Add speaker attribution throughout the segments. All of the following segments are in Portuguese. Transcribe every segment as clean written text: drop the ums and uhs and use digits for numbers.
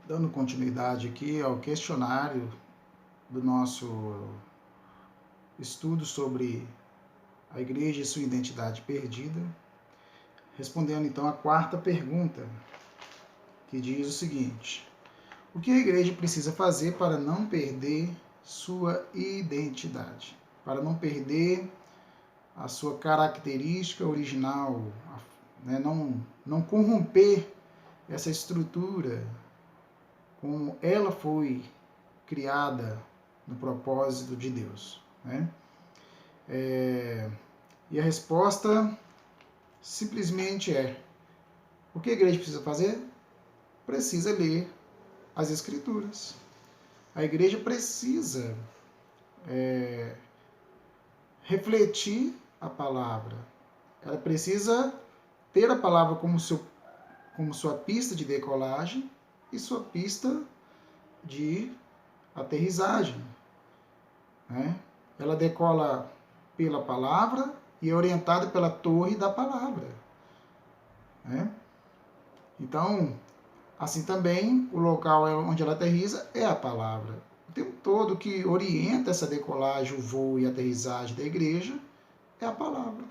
Speaker 1: Dando continuidade aqui ao questionário do nosso estudo sobre a igreja e sua identidade perdida, respondendo então a quarta pergunta, que diz o seguinte: o que a igreja precisa fazer para não perder sua identidade, para não perder a sua característica original, né? não corromper essa estrutura como ela foi criada no propósito de Deus, né? E a resposta simplesmente é: o que a igreja precisa fazer? Precisa ler as Escrituras. A igreja precisa refletir a palavra. Ela precisa ter a palavra como sua pista de decolagem e sua pista de aterrissagem, né? Ela decola pela palavra e é orientada pela torre da palavra, né? Então, assim também, o local onde ela aterriza é a palavra. O tempo todo que orienta essa decolagem, o voo e a aterrissagem da igreja é a palavra.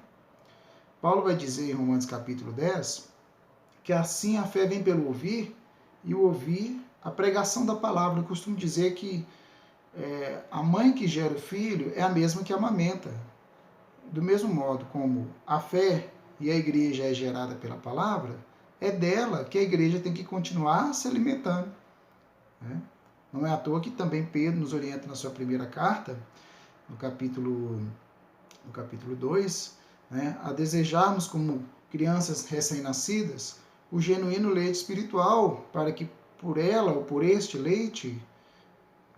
Speaker 1: Paulo vai dizer em Romanos capítulo 10 que assim a fé vem pelo ouvir e o ouvir a pregação da palavra. Eu costumo dizer que a mãe que gera o filho é a mesma que amamenta. Do mesmo modo como a fé e a igreja é gerada pela palavra, é dela que a igreja tem que continuar se alimentando, né? Não é à toa que também Pedro nos orienta na sua primeira carta, no capítulo 2, né, a desejarmos como crianças recém-nascidas o genuíno leite espiritual, para que por ela ou por este leite,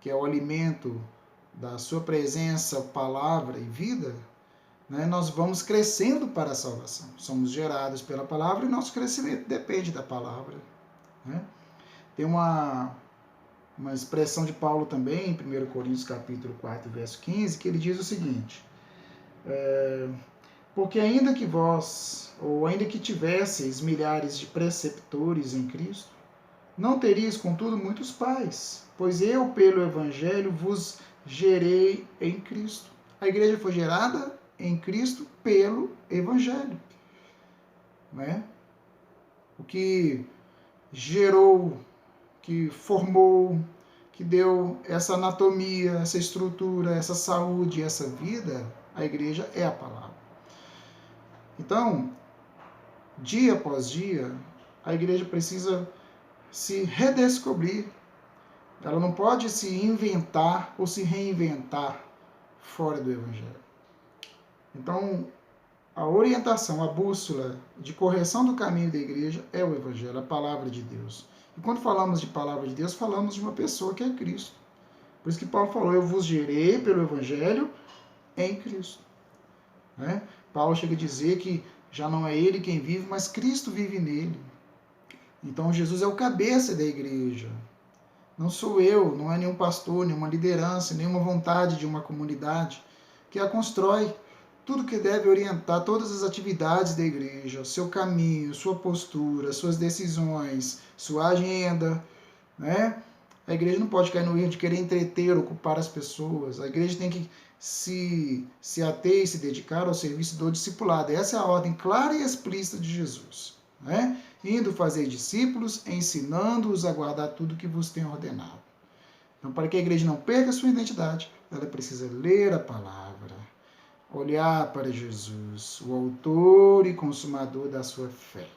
Speaker 1: que é o alimento da sua presença, palavra e vida, né, nós vamos crescendo para a salvação. Somos gerados pela palavra e nosso crescimento depende da palavra, né? Tem uma expressão de Paulo também, em 1 Coríntios capítulo 4, verso 15, que ele diz o seguinte: porque ainda que vós, ou ainda que tivesseis milhares de preceptores em Cristo, não teríeis, contudo, muitos pais, pois eu, pelo Evangelho, vos gerei em Cristo. A igreja foi gerada em Cristo pelo Evangelho, né? O que gerou, que formou, que deu essa anatomia, essa estrutura, essa saúde, essa vida, a igreja é a palavra. Então, dia após dia, a igreja precisa se redescobrir. Ela não pode se inventar ou se reinventar fora do Evangelho. Então, a orientação, a bússola de correção do caminho da igreja é o Evangelho, a palavra de Deus. E quando falamos de palavra de Deus, falamos de uma pessoa que é Cristo. Por isso que Paulo falou: eu vos gerei pelo Evangelho em Cristo, né? Paulo chega a dizer que já não é ele quem vive, mas Cristo vive nele. Então Jesus é o cabeça da igreja. Não sou eu, não é nenhum pastor, nenhuma liderança, nenhuma vontade de uma comunidade que a constrói. Tudo que deve orientar todas as atividades da igreja, seu caminho, sua postura, suas decisões, sua agenda, né? A igreja não pode cair no erro de querer entreter, ocupar as pessoas. A igreja tem que se ater e se dedicar ao serviço do discipulado. Essa é a ordem clara e explícita de Jesus, né? Indo fazer discípulos, ensinando-os a guardar tudo que vos tem ordenado. Então, para que a igreja não perca a sua identidade, ela precisa ler a palavra, olhar para Jesus, o autor e consumador da sua fé.